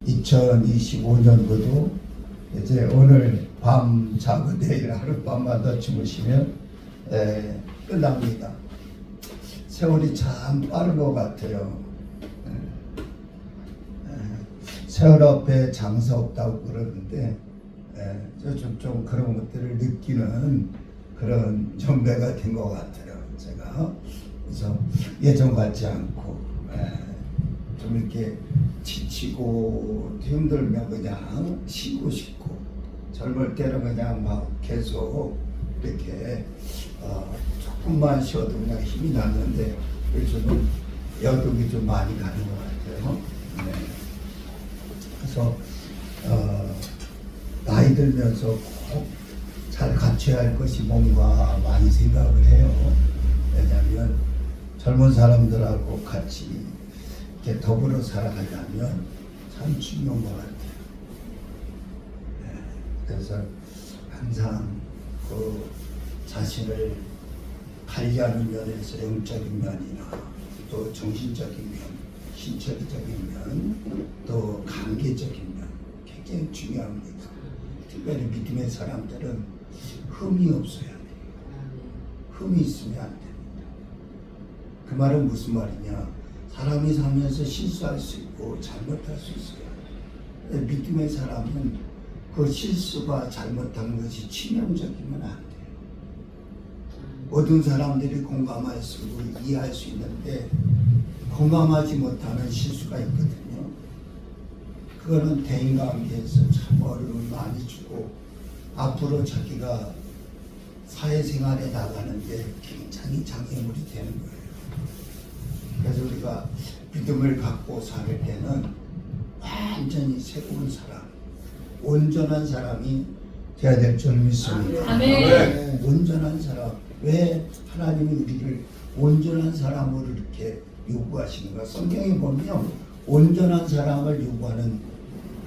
2025년도도 이제 오늘 밤 자고 내일 하룻밤만 더 주무시면 끝납니다. 세월이 참 빠른 것 같아요. 세월 앞에 장사 없다고 그러는데 좀 그런 것들을 느끼는 그런 연배가 된 것 같아요. 제가 그래서 예전 같지 않고 좀 이렇게 지치고 힘들면 그냥 쉬고 싶고, 젊을 때는 그냥 막 계속 이렇게 조금만 쉬어도 그냥 힘이 났는데 요즘은 여독이 좀 많이 가는 것 같아요. 그래서 나이 들면서 꼭 잘 갖춰야 할 것이 뭔가 많이 생각을 해요. 왜냐하면 젊은 사람들하고 같이 이렇게 더불어 살아가려면 참 중요한 것 같아요. 그래서 항상 그 자신을 관리하는 면에서 영적인 면이나 또 정신적인 면, 신체적인 면, 또 관계적인 면 굉장히 중요합니다. 특별히 믿음의 사람들은 흠이 없어야 돼요. 흠이 있으면 안 됩니다. 그 말은 무슨 말이냐? 사람이 살면서 실수할 수 있고 잘못할 수 있어요. 믿음의 사람은 그 실수가 잘못한 것이 치명적이면 안 돼요. 모든 사람들이 공감할 수 있고 이해할 수 있는데 공감하지 못하는 실수가 있거든요. 그거는 대인관계에서 참 어려움을 많이 주고 앞으로 자기가 사회생활에 나가는데 굉장히 장애물이 되는 거예요. 그래서 우리가 믿음을 갖고 살 때는 완전히 새로운 사람, 온전한 사람이 되어야 될 줄 믿습니다. 아멘. 온전한 사람. 왜 하나님이 우리를 온전한 사람으로 이렇게 요구하시는가? 성경에 보면 온전한 사람을 요구하는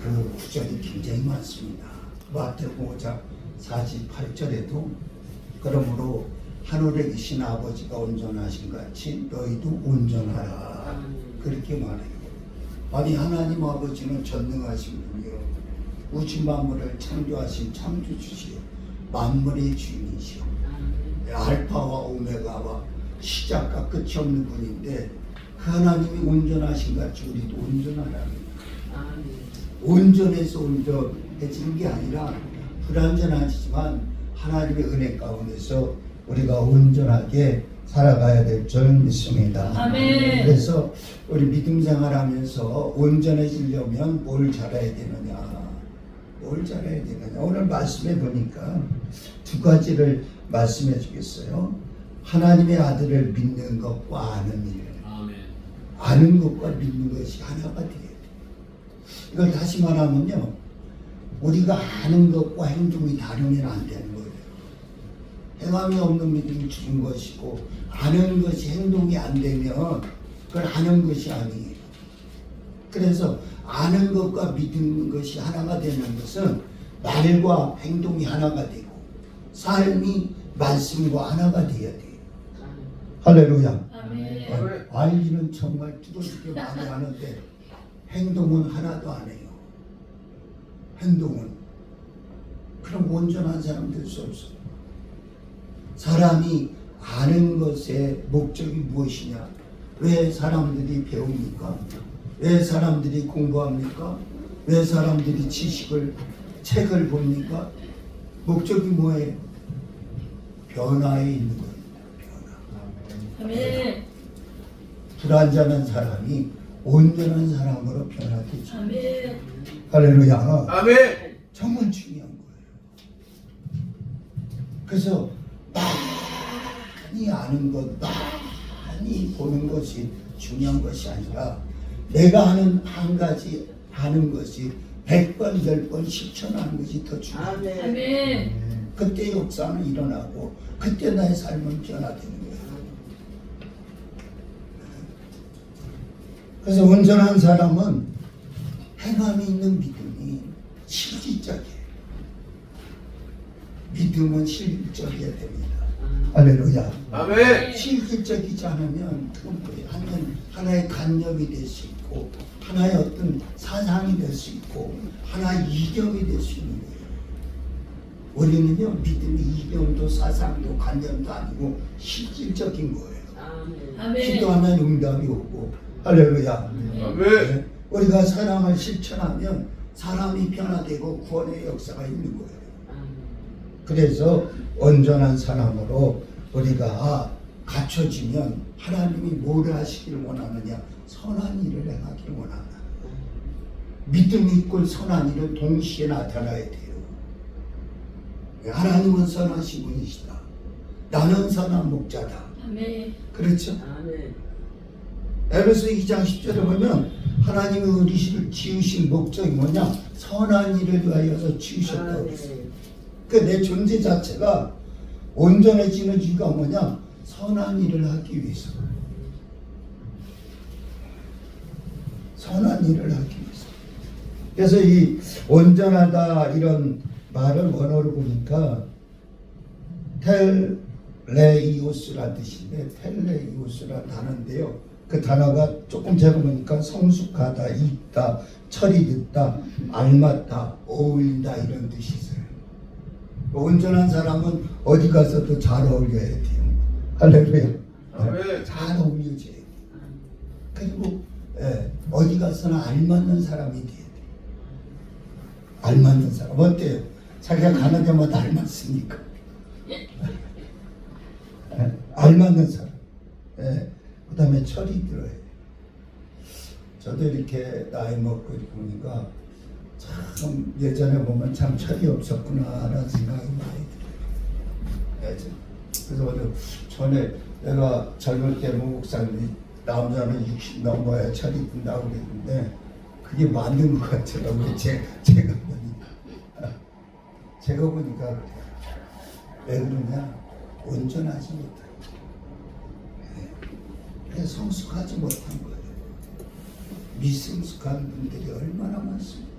그 구절이 굉장히 많습니다. 마태복음 5장 48절에도 그러므로 하늘에 계신 아버지가 온전하신 같이 너희도 온전하라, 그렇게 말해요. 아니, 하나님 아버지는 전능하신 분이요, 우주 만물을 창조하신 창조주시요, 만물의 주인이시요, 알파와 오메가와 시작과 끝이 없는 분인데 그 하나님이 온전하신 같이 우리도 온전하라는, 온전해서 온전해지는 게 아니라 불완전하지만 하나님의 은혜 가운데서 우리가 온전하게 살아가야 될 줄 믿습니다. 아멘. 그래서 우리 믿음 생활하면서 온전해지려면 뭘 잘해야 되느냐? 뭘 잘해야 되느냐? 오늘 말씀해 보니까 두 가지를 말씀해 주겠어요. 하나님의 아들을 믿는 것과 아는 일. 아멘. 아는 것과 믿는 것이 하나가 돼야 돼. 이걸 다시 말하면요, 우리가 아는 것과 행동이 다르면 안 되는 거예요. 행함이 없는 믿음이 죽은 것이고 아는 것이 행동이 안 되면 그걸 아는 것이 아니에요. 그래서 아는 것과 믿는 것이 하나가 되는 것은 말과 행동이 하나가 되고 삶이 말씀과 하나가 돼야 돼요. 할렐루야. 아멘. 알기는 정말 두고두고 많이 하는데 행동은 하나도 안 해요. 행동은. 그럼 온전한 사람 될 수 없어요. 사람이 아는 것의 목적이 무엇이냐? 왜 사람들이 배웁니까? 왜 사람들이 공부합니까? 왜 사람들이 책을 봅니까? 목적이 뭐예요? 변화에 있는 겁니다. 변화. 아멘. 불완전한 사람이 온전한 사람으로 변화되죠. 아멘. 할렐루야. 아멘. 정말 중요한 거예요. 그래서 많이 아는 것, 많이 보는 것이 중요한 것이 아니라 내가 아는 한 가지 아는 것이 100번, 10번 실천하는 것이 더 중요해요. 아멘. 그때 역사는 일어나고 그때 나의 삶은 변화되는 거예요. 그래서 온전한 사람은 행함이 있는 믿음이 실질적이에요. 믿음은 실질적이어야 됩니다. 할렐루야. 아멘. 실질적이지 않으면 그건 뭐예요? 하나의 간접이 될 수 있고 하나의 어떤 사상이 될 수 있고 하나의 이념이 될 수 있는 거예요. 우리는요 믿음이 이념도 사상도 관념도 아니고 실질적인 거예요. 아멘. 기도하면 응답이 오고 할렐루야. 아멘. 네. 우리가 사랑을 실천하면 사람이 변화되고 구원의 역사가 있는 거예요. 그래서 온전한 사람으로 우리가 갖춰지면 하나님이 뭐를 하시기를 원하느냐? 선한 일을 행하기를 원한다. 믿음이 있고 선한 일은 동시에 나타나야 돼요. 하나님은 선하신 분이시다. 나는 선한 목자다. 아멘. 그렇죠? 아멘. 에베소 2장 10절에 보면 하나님의 우리를 지으신 목적이 뭐냐? 선한 일을 위하여서 지으셨다고 했어요. 내 존재 자체가 온전해지는 이유가 뭐냐? 선한 일을 하기 위해서. 선한 일을 하기 위해서. 그래서 이 온전하다 이런 말을 원어로 보니까 텔레이오스라는 뜻인데 텔레이오스라는 단어인데요. 그 단어가 조금 제가 보니까 성숙하다, 있다, 철이 듣다, 알맞다, 어울린다 이런 뜻이 있어요. 온전한 사람은 어디 가서도 잘 어울려야 돼요. 할렐루야. 아멘. 잘 어울려져야 돼요. 그리고 어디 가서나 알맞는 사람이 돼야 돼요. 알맞는 사람. 어때요? 자기가 가는 데마다 알맞습니까? 알맞는 사람. 그 다음에 철이 들어야 돼요. 저도 이렇게 나이 먹고 이렇게 보니까 참 예전에 보면 참 철이 없었구나라는 생각이 많이 들어요. 그래서 어느 전에 내가 젊을 때 목사님이 남자는 60 넘어야 철이 든다고 그랬는데 그게 맞는 것 같더라고요. 제가 보니까 그래요. 왜 그러냐? 온전하지 못해요. 그래서 성숙하지 못한 거예요. 미성숙한 분들이 얼마나 많습니까?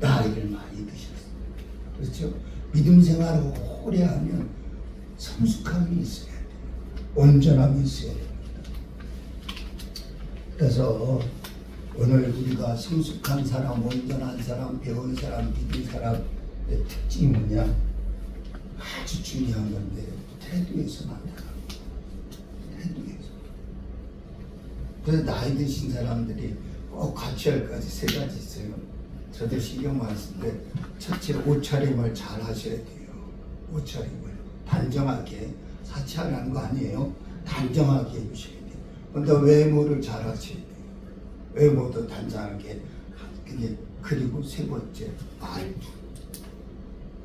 나이를 많이 드셨어요. 그렇죠? 믿음 생활을 오래 하면 성숙함이 있어야 돼요. 온전함이 있어야 됩니다. 그래서 오늘 우리가 성숙한 사람, 온전한 사람, 배운 사람, 믿은 사람의 특징이 뭐냐? 아주 중요한 건데 태도에서 나타납니다. 태도에서. 그래서 나이 드신 사람들이 꼭 가치할까지 세 가지 있어요. 저도 신경 많이 쓰는데 첫째 옷차림을 잘 하셔야 돼요. 옷차림을 단정하게 사치하라는 거 아니에요. 단정하게 해주셔야 돼요. 근데 외모를 잘 하셔야 돼요. 외모도 단정하게. 그리고 세 번째 말투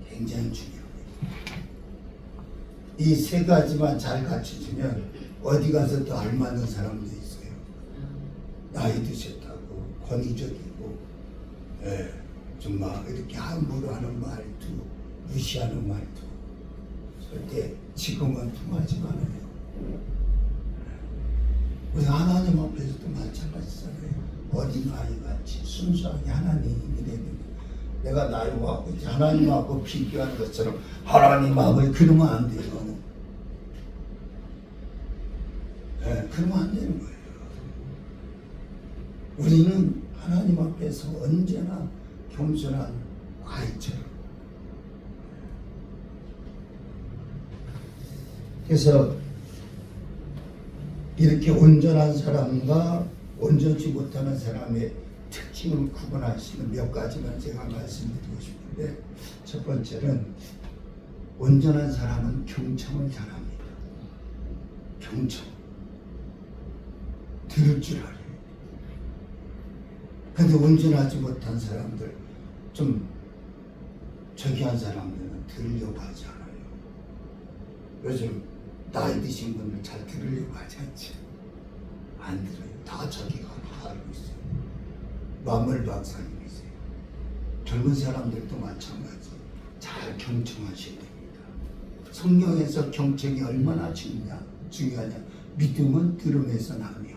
굉장히 중요합니다. 이 세 가지만 잘 갖춰지면 어디 가서 또 알맞는 사람도 있어요. 나이 드셨다고 권위적이고 좀 막 이렇게 함부로 하는 말투, 무시하는 말투 절대 지금은 통하지 않아요. 우리 하나님 앞에서도 마찬가지잖아요. 어린아이같이 순수하게 하나님 이래야 됩니다. 내가 나이하고 하나님하고 비교하는 것처럼 하나님하고 그러면 안 돼요. 그러면 안 되는 거예요. 우리는 하나님 앞에서 언제나 겸손한 아이처럼. 그래서 이렇게 온전한 사람과 온전치 못하는 사람의 특징을 구분할 수 있는 몇 가지만 제가 말씀드리고 싶은데, 첫 번째는 온전한 사람은 경청을 잘합니다. 경청. 들을 줄 알아요. 근데 온전하지 못한 사람들, 좀 저기 한 사람들은 들으려고 하지 않아요. 요즘 나이 드신 분들 잘 들으려고 하지 않지. 안 들어요. 다 저기가 알고 있어요. 만물 박사님이세요. 젊은 사람들도 마찬가지. 잘 경청하셔야 됩니다. 성경에서 경청이 얼마나 중요하냐. 믿음은 들음에서 나며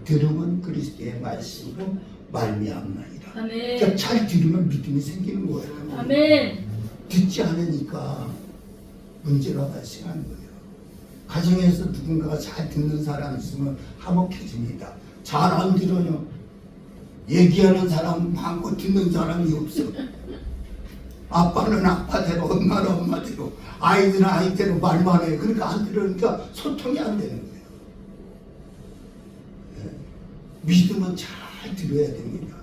들음은 그리스도의 말씀으로 말미암나이다. 그러니까 잘 들으면 믿음이 생기는 거예요. 아멘. 듣지 않으니까 문제가 발생하는 거예요. 가정에서 누군가가 잘 듣는 사람이 있으면 화목해집니다. 잘 안 들어요. 얘기하는 사람은 많고 듣는 사람이 없어. 아빠는 아빠대로, 엄마는 엄마대로, 아이들은 아이대로 말만 해요. 그러니까 안 들으니까 소통이 안 되는 거예요. 믿음은 잘 들어야 됩니다.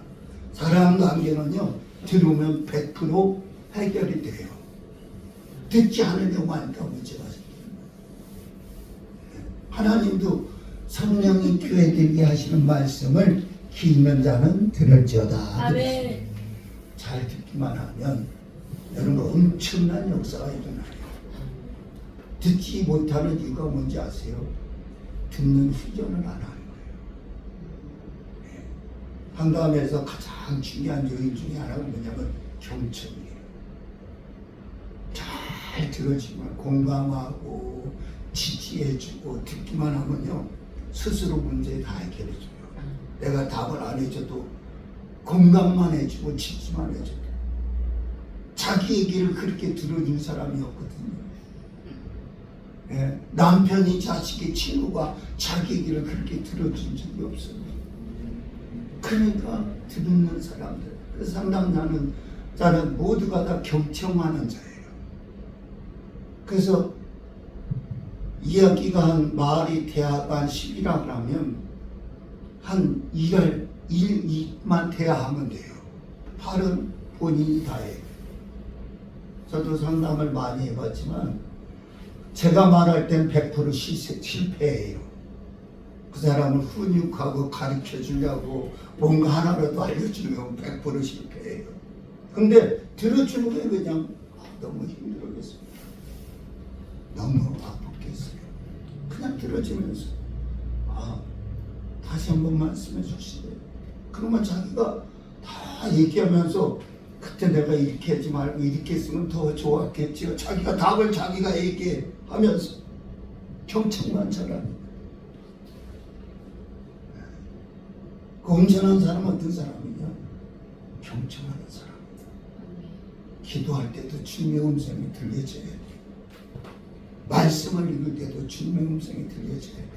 사람 관계는요, 들으면 100% 해결이 돼요. 듣지 않으려고 하니까 문제가 생깁니다. 하나님도 성령이 교회들에게 하시는 말씀을 귀 있는 자는 들을지어다. 아멘. 잘 듣기만 하면 여러분 엄청난 역사가 일어나요. 듣지 못하는 이유가 뭔지 아세요? 듣는 훈련을 안 하는 거예요. 한가함에서 가장 중요한 요인 중에 하나가 뭐냐면 경청이에요. 잘 들어주면 공감하고 지지해주고 듣기만 하면요 스스로 문제 다 해결해줘요. 내가 답을 안 해줘도 공감만 해주고 지지만 해줘도 자기 얘기를 그렇게 들어준 사람이 없거든요. 남편이 자식의 친구가 자기 얘기를 그렇게 들어준 적이 없어요. 그러니까 듣는 사람들, 그 상담하는 자는 모두가 다 경청하는 자예요. 그래서 이야기가 한 말이 대화가 한 10이라 그러면 한 2만 대화하면 돼요. 8은 본인이 다 해요. 저도 상담을 많이 해봤지만 제가 말할 땐 100% 실패해요. 그 사람을 훈육하고 가르쳐 주려고 뭔가 하나라도 알려주면 100% 실패해요. 근데 들어주는 게 그냥 너무 힘들겠어요. 너무 아프겠어요. 그냥 들어주면서 다시 한번 말씀해 주시래. 그러면 자기가 다 얘기하면서 그때 내가 이렇게 하지 말고 이렇게 했으면 더 좋았겠지요. 자기가 답을 자기가 얘기하면서 경청만 잘하는. 그 온전한 사람은 어떤 사람이냐? 경청하는 사람이다. 기도할 때도 주님의 음성이 들려져야 돼. 말씀을 읽을 때도 주님의 음성이 들려져야 돼.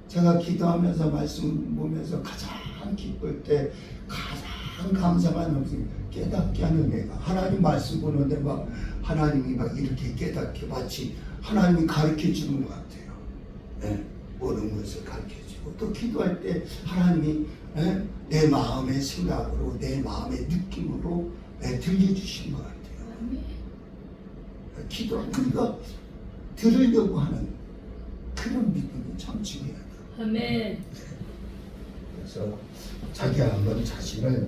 제가 기도하면서 말씀 보면서 가장 기쁠 때 가장 감사한 음성이 깨닫게 하는 애가 하나님 말씀 보는데 막 하나님이 막 이렇게 깨닫게 마치 하나님이 가르쳐 주는 것 같아요. 네, 모든 것을 가르쳐 주고 또 기도할 때 하나님이 내 마음의 생각으로 내 마음의 느낌으로 들려주신 것 같아요. 기도 그러니까 들으려고 하는 그런 믿음이 참 중요하다. 아멘. 그래서 자기가 한번 자신을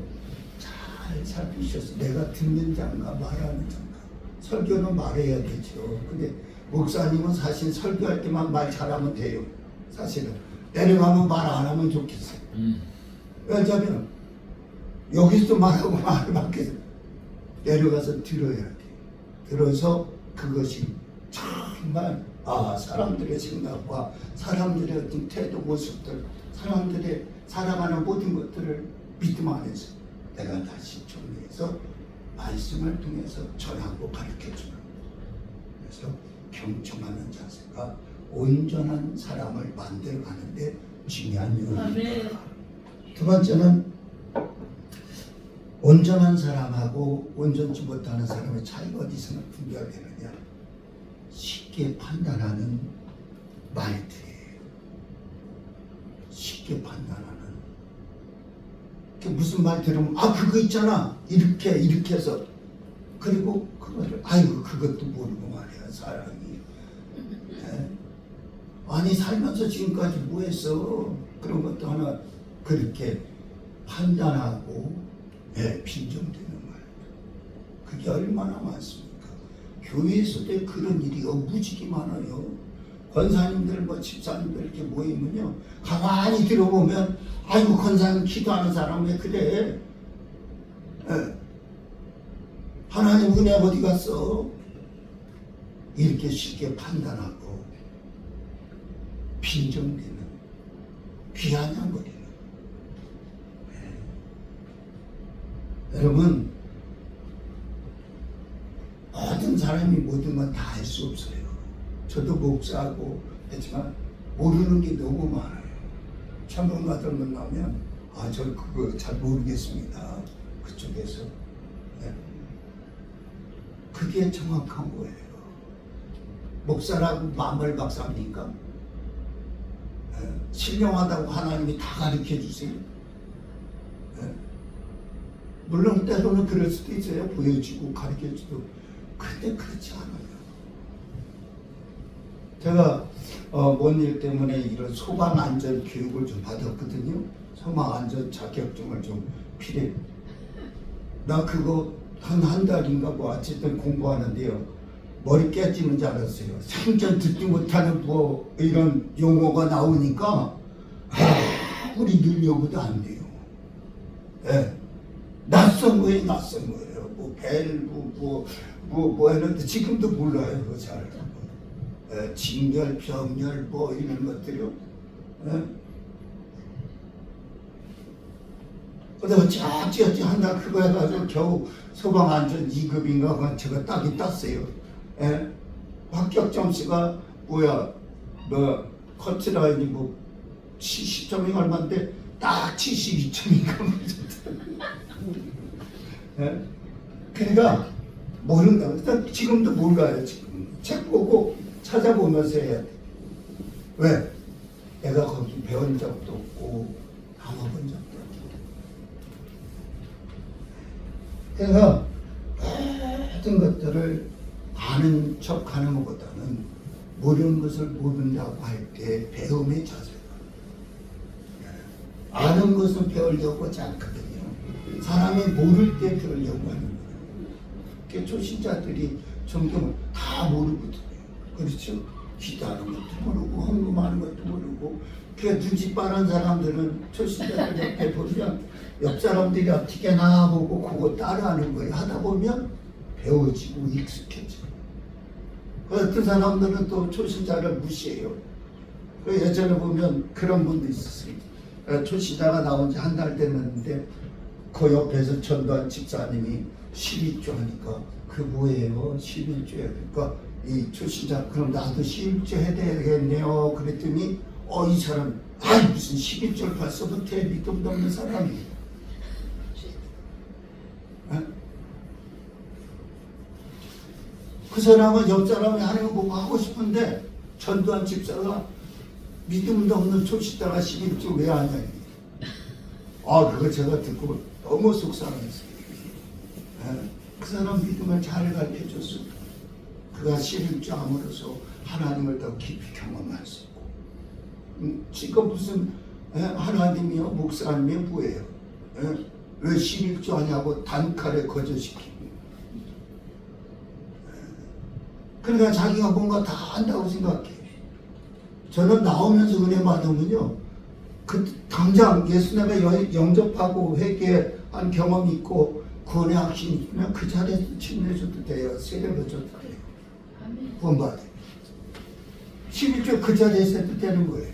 잘 살피셔서 내가 듣는 자인가 말하는 자인가. 설교는 말해야 되죠. 근데 목사님은 사실 설교할 때만 말 잘하면 돼요. 사실은 내려가면 말 안 하면 좋겠어요. 왜냐하면 여기서도 말하고 말을 받겠어. 내려가서 들어야 돼. 들어서 그것이 정말 사람들의 생각과 사람들의 어떤 태도 모습들, 사람들의 살아가는 모든 것들을 믿음 안에서 내가 다시 정리해서 말씀을 통해서 전하고 가르쳐주는. 그래서 경청하는 자세가 온전한 사람을 만들어가는데 중요한 요인입니다. 두 번째는 온전한 사람하고 온전치 못하는 사람의 차이가 어디서 분별되느냐. 쉽게 판단하는 마인드예요. 쉽게 판단하는. 무슨 말 들으면 그거 있잖아 이렇게 해서 그리고 그거를 그것도 모르고 말이야 사람이. 아니 살면서 지금까지 뭐 했어. 그런 것도 하나 그렇게 판단하고 빈정되는 말. 그게 얼마나 많습니까? 교회에서도 그런 일이 무지개 많아요. 권사님들 집사님들 이렇게 모이면요 가만히 들어보면 권사님 기도하는 사람 왜 그래? 하나님 은혜 어디 갔어? 이렇게 쉽게 판단하고 빈정되는 비아냥거리는. 여러분 모든 사람이 모든 건 다 할 수 없어요. 저도 목사하고 했지만 모르는 게 너무 많아요. 전문가들 만나면 저 그거 잘 모르겠습니다. 그쪽에서. 네. 그게 정확한 거예요. 목사라고 만발 박사입니까? 네. 신령하다고 하나님이 다 가르쳐 주세요. 네. 물론 때로는 그럴 수도 있어요. 보여주고 가르쳐주고. 근데 그렇지 않아요. 제가 뭔 일 때문에 이런 소방 안전 교육을 좀 받았거든요. 소방 안전 자격증을 좀 필요해. 나 그거 한 달인가 뭐 어쨌든 공부하는데요. 머리 깨지는 줄 알았어요. 생전 듣지 못하는 뭐 이런 용어가 나오니까 우리 늘려고도 안 돼요. 예. 낯선 거예요, 낯선 거예요. 뭐 밸브 뭐 했는데 지금도 몰라요, 그거 잘. 직렬, 병렬 뭐 이런 것들이요. 근데 어찌 한다 그거 해가지고 겨우 소방안전 2급인가 그건 제가 딱이 땄어요. 합격 점수가 뭐야 뭐 커트라인이 뭐 70점이 얼마인데 딱 72점인가 그러니까 모른다. 일단 지금도 몰라요. 지금 책 보고 찾아보면서 해야 돼. 왜? 내가 거기 배운 적도 없고 당해본 적도 없고. 그래서 모든 것들을 아는 척하는 것보다는 모르는 것을 모른다고 할 때 배움의 자세가. 아는 것은 배우려고 하지 않거든요. 사람이 모를 때 배우려고 하는 거예요. 그러니까 초신자들이 점점 다 모르거든요. 그렇죠? 기도하는 것도 모르고 헌금하는 것도 모르고 그 눈치 빠른 사람들은 초신자들 옆에 보면 옆 사람들이 어떻게 나보고 그거 따라하는 거예요. 하다 보면 배워지고 익숙해져요. 어떤 사람들은 또 초신자를 무시해요. 예전에 보면 그런 분도 있었어요. 초신자가 나온 지 한 달 됐는데 그 옆에서 전도한 집사님이 11조 하니까 그 뭐예요? 11조야. 그러니까 이 초신자 그럼 나도 11조 해야 되겠네요. 그랬더니 이 사람 무슨 11조를 벌써부터 해. 믿음도 없는 사람이. 그 사람은 옆 사람이 하는 거 보고 하고 싶은데 전도한 집사가 믿음도 없는 초신자가 11조 왜 하냐. 그거 제가 듣고 너무 속상했어요. 그 사람 믿음을 잘 가르쳐줬어. 그가 11조 함으로써 하나님을 더 깊이 경험할 수 있고. 지금 무슨 하나님이요 목사님이 뭐예요? 왜 11조 하냐고 단칼에 거절시키고. 그러니까 자기가 뭔가 다 한다고 생각해. 저는 나오면서 은혜 받으면요. 당장 예수님을 영접하고 회개한 경험이 있고 구원의 확신이 있으면 그 자리에서 침례줘도 돼요. 세례를 줘도 돼요. 구원받아요. 11조 그 자리에서 해도 되는 거예요.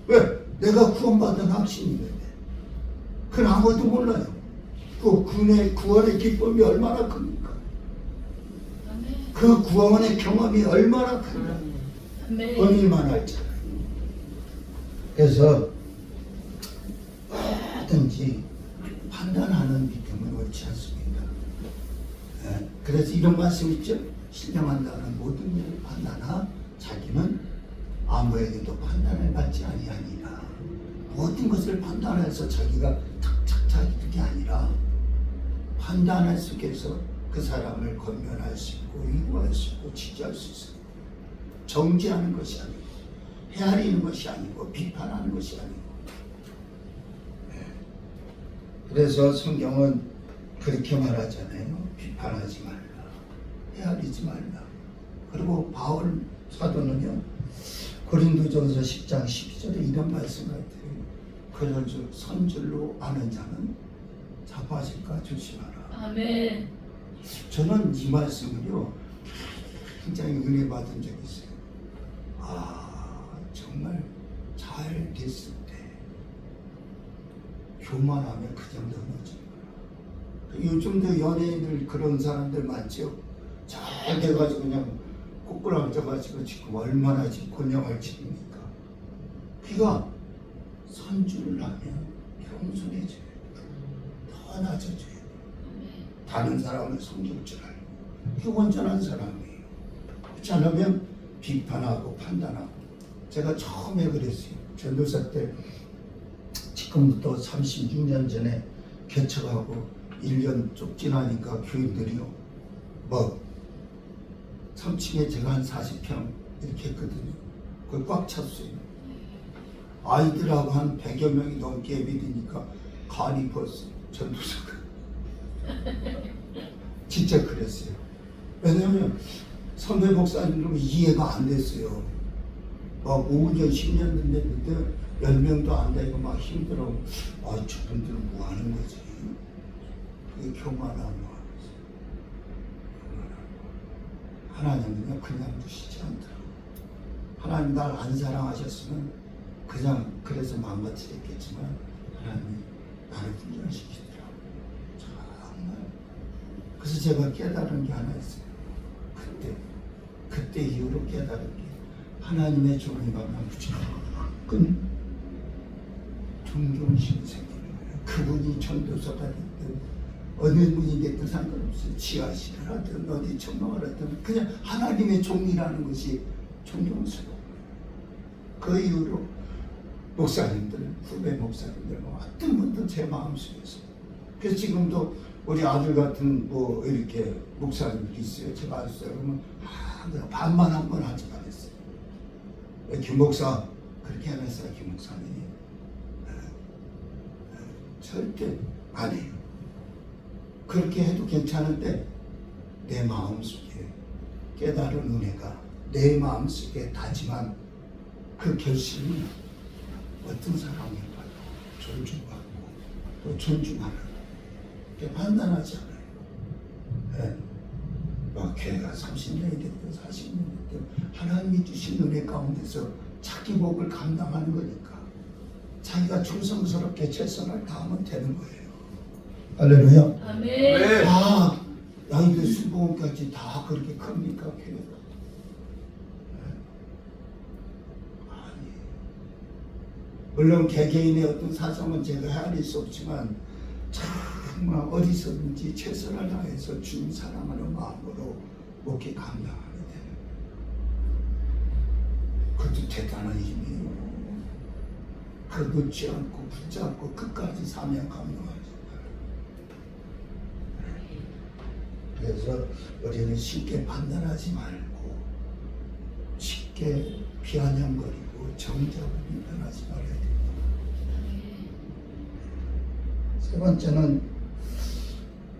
왜? 내가 구원받은 확신이 있는데. 그건 아무도 몰라요. 그 구원의 기쁨이 얼마나 큽니까? 그 구원의 경험이 얼마나 큰가. 본인만 알잖아요. 그래서 뭐든지 판단하는 믿음은 옳지 않습니다. 그래서 이런 말씀 있죠. 신령한다는 모든 일을 판단하 자기는 아무에게도 판단을 받지 아니하니라. 모든 것을 판단해서 자기가 탁탁탁 이렇게 아니라 판단할 속에서 그 사람을 권면할 수 있고 위로할 수 있고 지지할 수 있어요. 정죄하는 것이 아니고 헤아리는 것이 아니고 비판하는 것이 아니고. 그래서 성경은 그렇게 말하잖아요. 비판하지 말라, 헤아리지 말라. 그리고 바울 사도는요 고린도전서 10장 12절에 이런 말씀을 드려요. 그를 선줄로 아는 자는 자부하실까 조심하라. 아멘. 저는 이 말씀을요 굉장히 은혜 받은 적이 있어요. 정말 잘 됐을 때 교만하면 그냥 넘어지는 거야. 요즘도 연예인들 그런 사람들 많죠. 잘 돼가지고 그냥 꼬꾸라져가지고 지금 얼마나 지금 곤양을 치릅니까? 그가 선주를 하면 겸손해져요. 더 낮아져요. 다른 사람을 섬길 줄 알고. 그 온전한 사람이에요. 그렇지 않으면 비판하고 판단하고. 제가 처음에 그랬어요. 전도사 때 지금부터 36년 전에 개척하고 1년 쪽 지나니까 교인들이요. 뭐 3층에 제가 한 40평 이렇게 했거든요. 그걸 꽉 찼어요. 아이들하고 한 100여 명이 넘게 예배드리니까 간이 벌었어요. 전도사가. 진짜 그랬어요. 왜냐하면 선배 목사님들은 이해가 안 됐어요. 막 5년, 10년 됐는데 10명도 안 되고 막 힘들어. 아, 저분들은 뭐 하는 거지? 그게 교만하고 하나님은 그냥 두시지 않더라고. 하나님 날 안 사랑하셨으면 그냥 그래서 망가뜨렸겠지만 하나님이 나를 훈련시키더라고. 정말. 그래서 제가 깨달은 게 하나 있어요. 그때 이후로 깨달은 게 하나님의 존경감을 무조건 존경심이 생기는 거예요. 그분이 전도사가 됐든 어느 분이 됐든 상관없어요. 지하실을 하든 어디 천막을 하든 그냥 하나님의 종이라는 것이 존경스러워요. 그 이후로 목사님들, 후배 목사님들 어떤 분도 제 마음속에서. 그래서 지금도 우리 아들 같은 뭐 이렇게 목사님들이 있어요. 제가 아셨어요. 그러면 그냥 반만 한 번 하지 말았어요. 김 목사 그렇게 해놨어요. 김 목사님 절대 안 해요. 그렇게 해도 괜찮은데 내 마음속에 깨달은 은혜가 내 마음속에 다짐한 그 결심이 어떤 사람이 봐도 존중받고 또 존중하는 이렇게 판단하지 않아요. 네. 막 교회가 30년이 됐든 40년이 됐든 하나님이 주신 은혜 가운데서 자기 복을 감당하는 거니까 자기가 충성스럽게 최선을 다하면 되는 거예요. 할렐루야. 아멘. 네. 다 나이들 수봉까지 다 그렇게 큽니까 교회가? 아니. 물론 개개인의 어떤 사정은 제가 헤아릴 수 없지만 정말 어디서든지 최선을 다해서 주님 사랑하는 마음으로 목회 감당하게 돼요. 그것도 대단한 힘이에요. 그 놓지 않고 붙잡고 끝까지 사명 감당하지. 그래서 우리는 쉽게 판단하지 말고 쉽게 비아냥거리고 정적으로 비판하지 말아야 됩니다. 세 번째는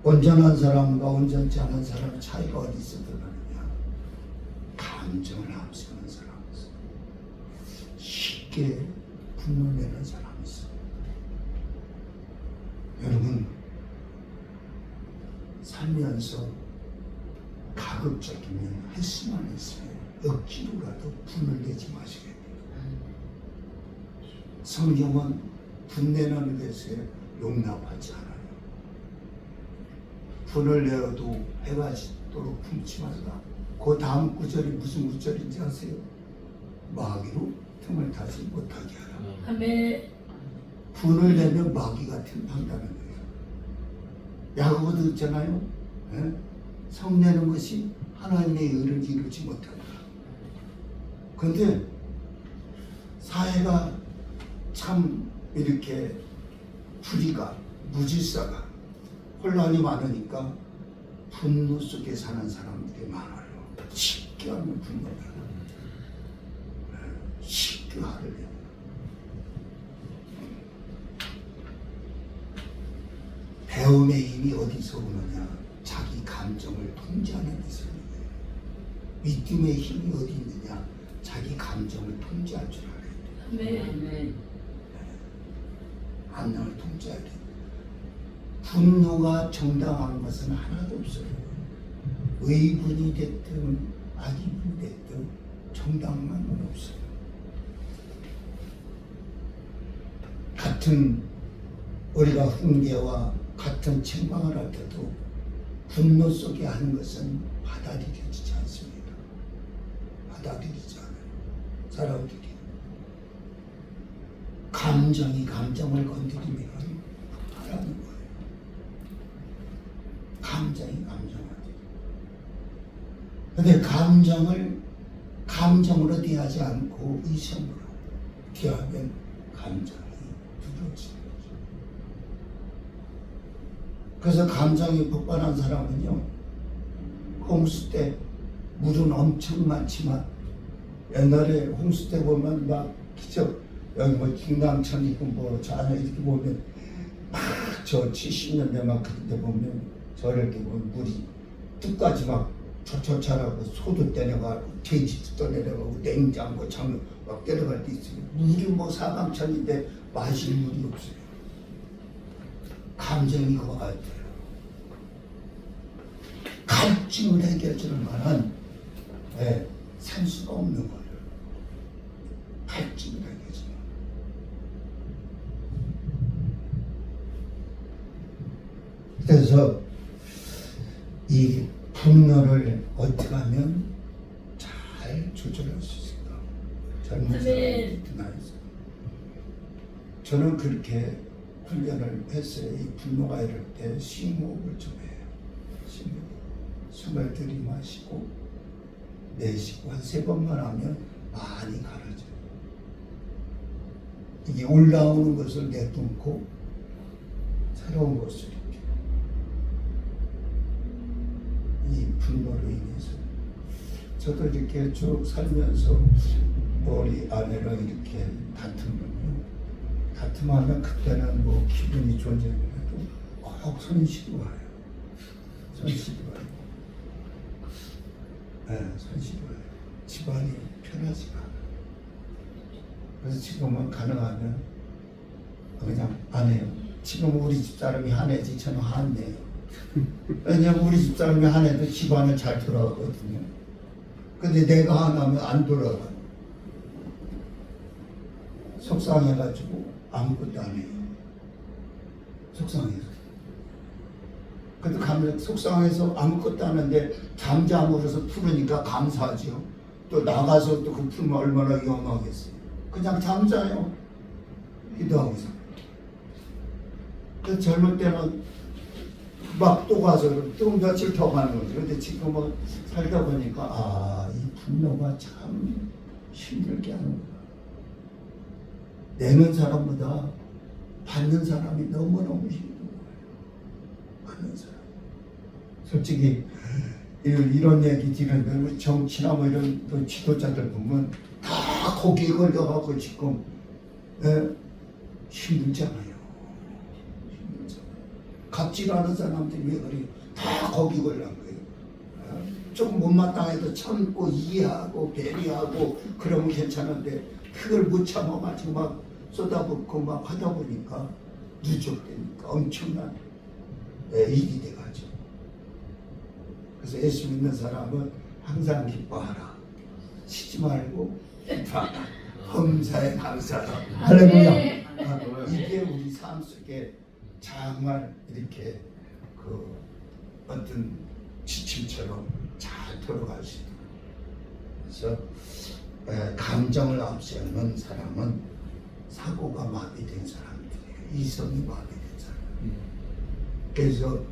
온전한 사람과 온전치 않은 사람 차이가 어디서 드러나느냐. 감정을 앞세우는 사람이 있어요. 쉽게 분노내는 사람이 있어요. 여러분 살면서 가급적이면 할 수만 있으면 억지로라도 분을 내지 마셔야 돼요. 성경은 분내는 것에 용납하지 않아요. 분을 내어도 해가 짓도록 품지 말라. 그 다음 구절이 무슨 구절인지 아세요? 마귀로 틈을 타지 못하게 하라. 아멘. 분을 내면 마귀가 틈 탄다는 거예요. 야고보도 있잖아요. 예? 성내는 것이 하나님의 의를 이루지 못한다. 그런데 사회가 참 이렇게 불의가 무질서가 혼란이 많으니까 분노 속에 사는 사람들이 많아요. 쉽게 하면 분노가 나요. 쉽게 화를 내요. 배움의 힘이 어디서 오느냐? 자기 감정을 통제하는 데서 오는 거예요. 믿음의 힘이 어디 있느냐? 자기 감정을 통제할 줄 알아야 돼요. 아멘. 감정을 통제해야 돼요. 분노가 정당한 것은 하나도 없어요. 의분이 됐든 악의분이 됐든 정당한 건 없어요. 같은 우리가 훈계와 같은 책망을 할 때도 분노 속에 하는 것은 받아들여지지 않습니다. 받아들이지 않아요. 사람들이. 감정이 감정을 건드리면 하라는 거예요. 감정이 감정을. 근데 감정을 감정으로 대하지 않고 이성으로 대하면 감정이 두려워지는 거죠. 그래서 감정이 폭발한 사람은요, 홍수 때 물은 엄청 많지만 옛날에 홍수 때 보면 막 기적 여기 뭐 김남천 있고 뭐 저 안에 이렇게 보면 막 저 70년대 막 그때 보면 저렇게 보면 물이 뚝까지 막 초초차라고 소도 때려가고 돼지도 떠내려가고 냉장고 창문 막 때려갈 때 있어요. 물이 뭐 사방천인데 마실 물이 없어요. 감정이 그와 같아요. 갈증을 해결해주는 만한 산수가 없는 거예요. 갈증을 해결해주는. 그래서 이 분노를 어떻게 하면 잘 조절할 수 있을까? 젊은 사람들 나이에서 저는 그렇게 훈련을 했어요. 이 분노가 이럴 때 심호흡을 좀 해요. 심호흡. 숨을 들이마시고 내쉬고 한 3번만 하면 많이 가라져요. 이게 올라오는 것을 내뿜고 새로운 것을 이렇게 이 분노로 인해서 저도 이렇게 쭉 살면서 우리 아내랑 이렇게 다툼하면 그때는 뭐 기분이 좋아지더라도 꼭 손실이 와요. 손실이 와요. 손실이 와요. 집안이 편하지가 않아요. 그래서 지금은 가능하면 그냥 안 해요. 지금 우리 집사람이 화내지 저는 화내요. 왜냐면 우리 집사람이 화내도 집안은 잘 돌아가거든요. 근데 내가 화나면 안 돌아가요. 속상해가지고 아무것도 안 해요. 속상해서. 근데 속상해서 아무것도 안 하는데 잠잠으로서 풀으니까 감사하죠. 또 나가서 또 그 풀면 얼마나 위험하겠어요. 그냥 잠자요. 기도하고서. 그 젊을 때는 막 또 가서 또 며칠 더 가는 거죠. 근데 지금은 살다 보니까 이 분노가 참 힘들게 하는구나. 내는 사람보다 받는 사람이 너무너무 힘든 거예요. 받는 사람. 솔직히 이런 얘기 들으면 정치나 뭐 이런 또 지도자들 보면 다 거기에 걸려가고 지금 힘들잖아요. 갑질하는 사람들이 왜 그래요? 다 거기 걸린 거예요. 조금 못마땅해도 참고 이해하고 배려하고 그러면 괜찮은데 그걸 못 참아가지고 막 쏟아붓고 막 하다 보니까 누적되니까 엄청난 일이 돼가지고. 그래서 예수 믿는 사람은 항상 기뻐하라. 쉬지 말고 기뻐하라. 범사에 감사하라. 할렐루야. 이게 우리 삶 속에 정말 이렇게 그 어떤 지침처럼 잘 돌아갈 수 있도록. 그래서 감정을 앞세우는 사람은 사고가 마비된 사람들이에요. 이성이 마비된 사람. 그래서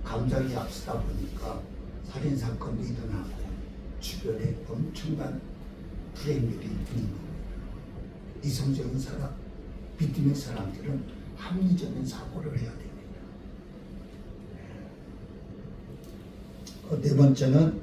감정이 앞서다 보니까 살인사건도 일어나고 주변에 엄청난 불행률이 있는 겁니다. 이성적인 사람, 믿음의 사람들은 합리적인 사고를 해야 됩니다. 네 번째는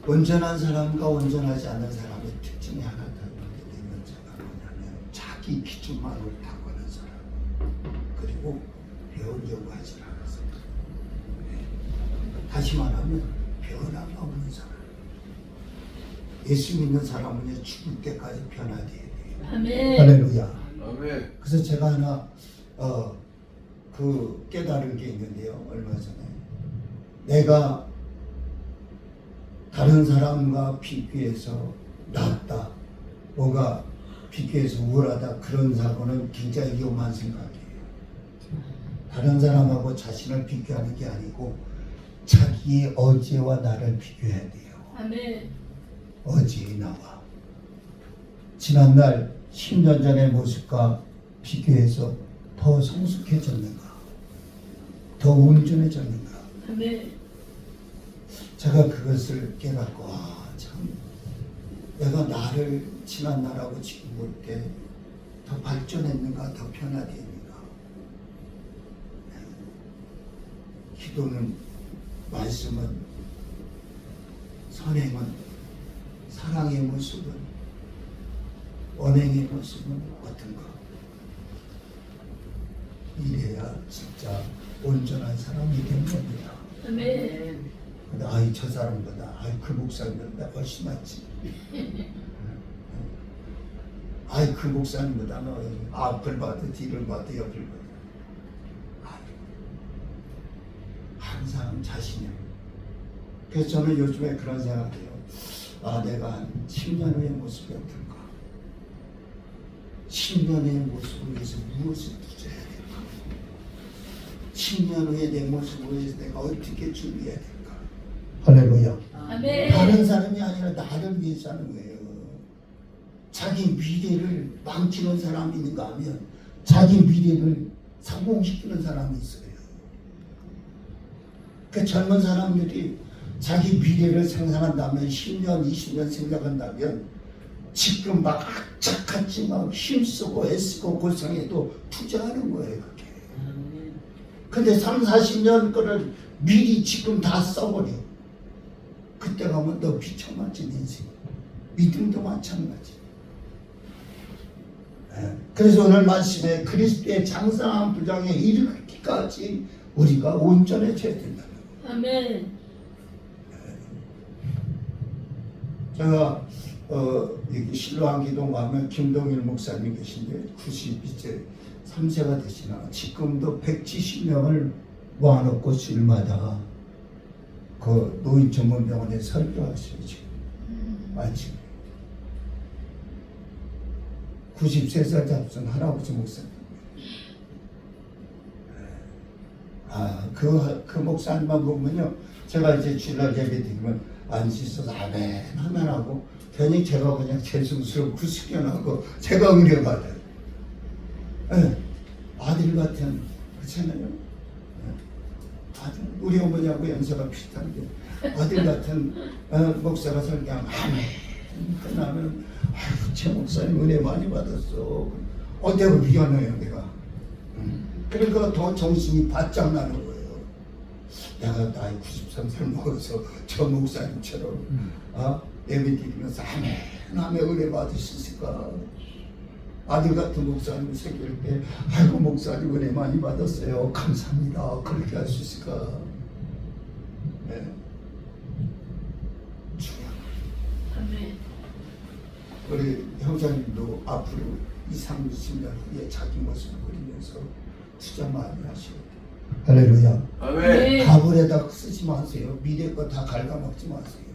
온전한 사람과 온전하지 않은 사람의 특징이 하나 더 있는데 네 번째가 뭐냐면 자기 기준만을 탁하는 사람, 그리고 배우려고 하지 않은 사람. 다시 말하면 변화가 없는 사람. 예수 믿는 사람은 죽을 때까지 변화돼야 돼요. 아멘. 할렐루야. 아멘. 그래서 제가 하나 그 깨달은 게 있는데요. 얼마 전에 내가 다른 사람과 비교해서 낫다, 뭐가 비교해서 우월하다, 그런 사고는 굉장히 위험한 생각이에요. 다른 사람하고 자신을 비교하는 게 아니고 자기의 어제와 나를 비교해야 돼요. 아멘. 어제의 나와 지난날 10년 전의 모습과 비교해서 더 성숙해졌는가, 더 온전해졌는가. 아멘. 제가 그것을 깨닫고 참 내가 나를 지난 날하고 지금 볼 때 더 발전했는가, 더 변화되었는가. 기도는, 말씀은, 선행은, 사랑의 모습은, 언행의 모습은 어떤가. 이래야 진짜 온전한 사람이 되는 겁니다. 아멘. 근데 아이 저 사람보다, 아이 그 목사님보다 훨씬 낫지. 아이 그 목사님보다는 앞을 봐도 뒤를 봐도 옆을 봐도 항상 자신이. 그래서 저는 요즘에 그런 생각해요. 내가 한 10년 후의 모습이 어떨까? 10년 후의 모습을 위해서 무엇을 투자해야 될까? 10년 후에 내 모습을 위해서 내가 어떻게 준비해야 될까? 할렐루야. 아멘. 다른 사람이 아니라 나를 위해서 하는 거예요. 자기 미래를 망치는 사람이 있는가 하면 자기 미래를 성공시키는 사람이 있어요. 그 젊은 사람들이 자기 미래를 상상한다면 10년, 20년 생각한다면 지금 막 악착같이 막 힘쓰고 애쓰고 고생해도 투자하는 거예요. 그게. 근데 3, 40년 거를 미리 지금 다 써버려. 그때 가면 너 비춰맞힌 인생. 믿음도 마찬가지. 그래서 오늘 말씀에 그리스도의 장성한 부장에 이르기까지 우리가 온전해져야 된다는 거예요. 아멘. 제가 여기 신로한 기동 가면 김동일 목사님 계신데 92세 3세가 되시나 지금도 170명을 모아놓고 주일마다 그 노인 전문병원에 설교하셔요. 지금 마치 93살 잡순 할아버지 목사님. 그 목사님만 보면요, 제가 이제 주일날 예배 드리면 앉으셔서 아멘 하면 하고 괜히 제가 그냥 죄송스럽고 숙연하고 제가 의뢰받아요. 아들 같은, 그렇잖아요. 아들, 우리 어머니하고 연세가 비슷한데 아들 같은 목사가 설교하면 아멘 끝나면 아이고 제 목사님 은혜 많이 받았어. 내가 미안해요 내가. 그러니까 더 정신이 바짝 나는 거예요. 내가 나이 93살 먹어서 저 목사님처럼 예배 드리면서 아멘 아멘 은혜 받을 수 있을까. 아들 같은 목사님 새길 때 아이고 목사님 은혜 많이 받았어요 감사합니다 그렇게 할 수 있을까. 네. 아멘. 우리 형사님도 앞으로 2, 30년 후에 자기 모습을 그리면서 투자 많이 하셔야 돼요. 할렐루야. 아멘. 가불에다 쓰지 마세요. 미래 거 다 갉아먹지 마세요.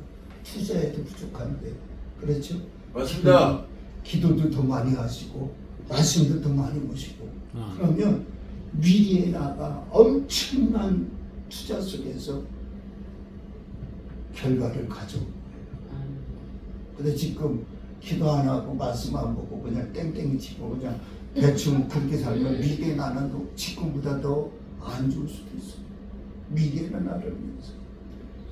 투자해도 부족한데. 그렇죠? 맞습니다. 기도도 더 많이 하시고 말씀도 더 많이 모시고 그러면 미래에 나가 엄청난 투자 속에서 결과를 가져올 거예요. 근데 지금 기도 안 하고 말씀 안 보고 그냥 땡땡이 치고 그냥 대충 그렇게 살면 미래에 나는 지금보다 더 안 좋을 수도 있어요. 미래는 나를 위해서.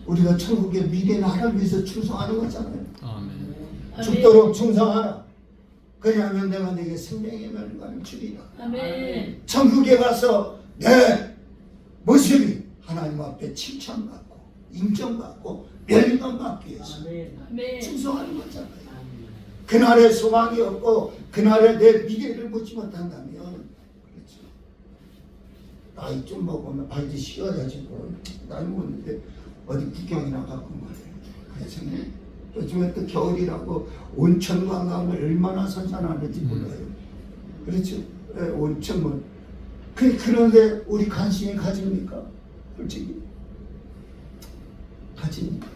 우리가 천국의 미래 나를 위해서 충성하는 거잖아요. 아멘. 죽도록 충성하라. 그리하면 내가 네게 생명의 멸관을 주리라. 아멘. 천국에 가서 내 모습이 하나님 앞에 칭찬받고 인정받고 멸관받기 위해서 아멘. 충성하는 거잖아요. 그날의 소망이 없고 그날의 내 미래를 보지 못한다면 그렇죠. 나이 좀 먹으면 이제 쉬어야지 뭐. 나이 먹었는데 어디 구경이나 가고 말이에요. 그래서 요즘에 또 겨울이라고 온천 관광을 얼마나 선전하는지 몰라요. 그렇죠. 온천 뭐 그런데 우리 관심이 가집니까? 솔직히 가집니까?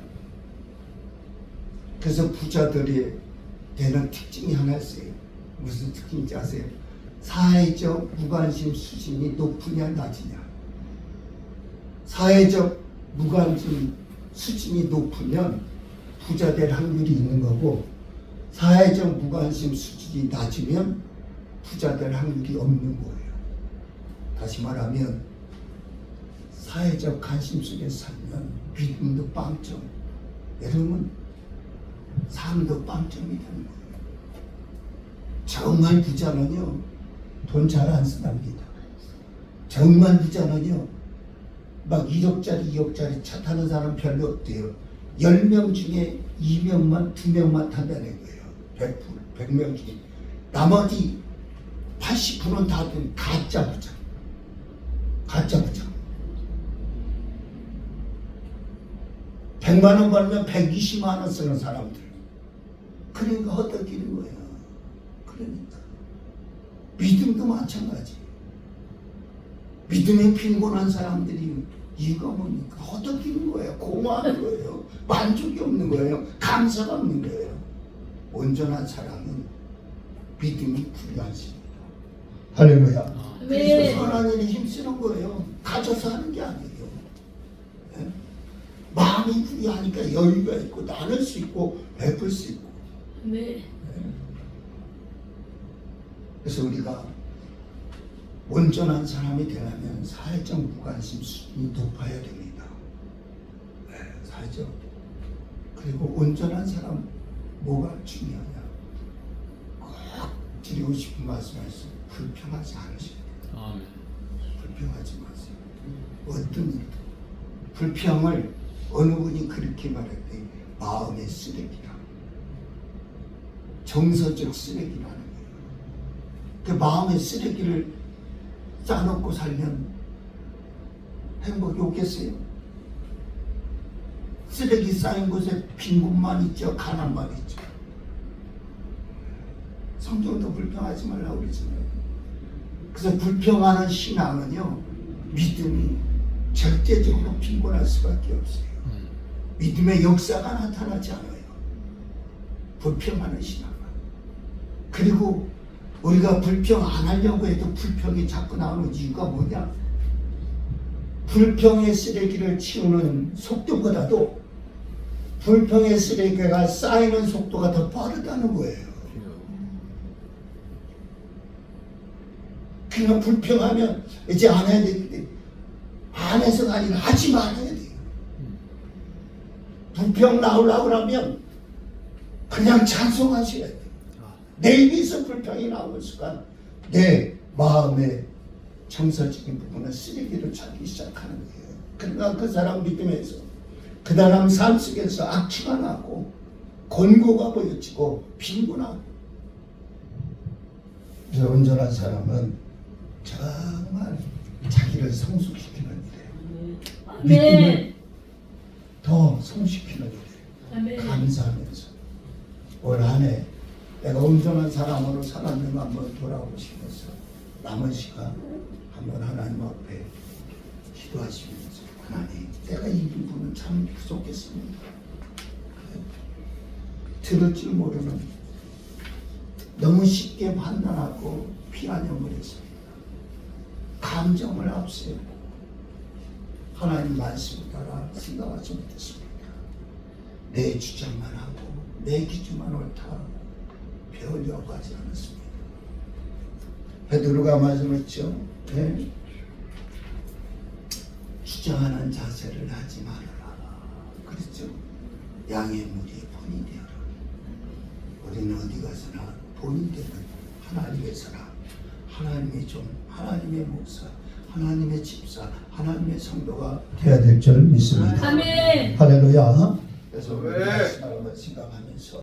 그래서 부자들이 되는 특징이 하나 있어요. 무슨 특징인지 아세요? 사회적 무관심 수준이 높으냐 낮으냐. 사회적 무관심 수준이 높으면 부자 될 확률이 있는 거고, 사회적 무관심 수준이 낮으면 부자 될 확률이 없는 거예요. 다시 말하면 사회적 관심 속에 살면 믿음도 빵점, 여러분 삶도 빵점이 되는 거예요. 정말 부자는요 돈 잘 안 쓰답니다. 정말 부자는요 막 1억짜리 2억짜리 차 타는 사람 별로 없대요. 10명 중에 2명만 2명만 탄다는 거예요. 100명 중에 나머지 80%는 다들 가짜 부자. 가짜 부자. 100만 원 벌면 120만 원 쓰는 사람들. 그러니까 헛되기는 거예요. 그러니까 믿음도 마찬가지. 믿음에 빈곤한 사람들이 이유가 뭡니까? 헛되기는 거예요. 공허한 거예요. 만족이 없는 거예요. 감사가 없는 거예요. 온전한 사람은 믿음이 불가하십니다. 할렐루야. 그래서 선한 일에 힘쓰는 거예요. 가져서 하는 게 아니에요. 네? 마음이 불이하니까 여유가 있고 나눌 수 있고 베풀 수 있고. 네. 그래서 우리가 온전한 사람이 되려면 사회적 무관심 수준이 높아야 됩니다. 네, 사회적. 그리고 온전한 사람 뭐가 중요하냐? 꼭 드리고 싶은 말씀에서 불평하지 않으셔야 돼요. 아멘. 불평하지 마세요. 어떤 일도 불평을 어느 분이 그렇게 말했대. 마음의 쓰레기라. 정서적 쓰레기라는 거예요. 그 마음의 쓰레기를 쌓아놓고 살면 행복이 오겠어요? 쓰레기 쌓인 곳에 빈곤만 있죠. 가난만 있죠. 성경도 불평하지 말라고 그러잖아요. 그래서 불평하는 신앙은요 믿음이 절대적으로 빈곤할 수밖에 없어요. 믿음의 역사가 나타나지 않아요. 불평하는 신앙은. 그리고 우리가 불평 안 하려고 해도 불평이 자꾸 나오는 이유가 뭐냐? 불평의 쓰레기를 치우는 속도보다도 불평의 쓰레기가 쌓이는 속도가 더 빠르다는 거예요. 그냥 불평하면 이제 안 해야 되는데 안 해서가 아니라 하지 말아야 돼요. 불평 나오려고 하면 그냥 찬송하셔야 돼요. 내 입에서 불평이 나오는 순간 내 마음의 정서적인 부분은 쓰레기를 찾기 시작하는 거예요. 그러니까 그 사람 믿음에서 그 사람 삶 속에서 악취가 나고 권고가 보여지고 빈곤하고. 그래서 온전한 사람은 정말 자기를 성숙시키는 일이에요. 믿음을 더 성숙시키는 일이에요. 감사하면서 올 한 해 내가 온전한 사람으로 살았는가 한번 돌아보시면서 남은 시간 한번 하나님 앞에 기도하시면서 하나님 내가 이 부분은 참 부족했습니다. 들을 줄 모르는 너무 쉽게 판단하고 피하려고 했습니다. 감정을 앞세우고 하나님 말씀을 따라 생각하지 못했습니다. 내 주장만 하고 내 기준만 옳다 배우려고 하지 않았습니다. 베드로가 말씀했죠. 네? 주장하는 자세를 하지 말아라. 그랬죠. 양의 무리에 본이 되어라. 우리는 어디 가서나 본이 되는 하나님의 사람, 하나님의 종, 하나님의 목사, 하나님의 집사, 하나님의 성도가 되어야 될 줄 믿습니다. 아멘. 할렐루야. 그래서 우리 네. 말씀을 한번 생각하면서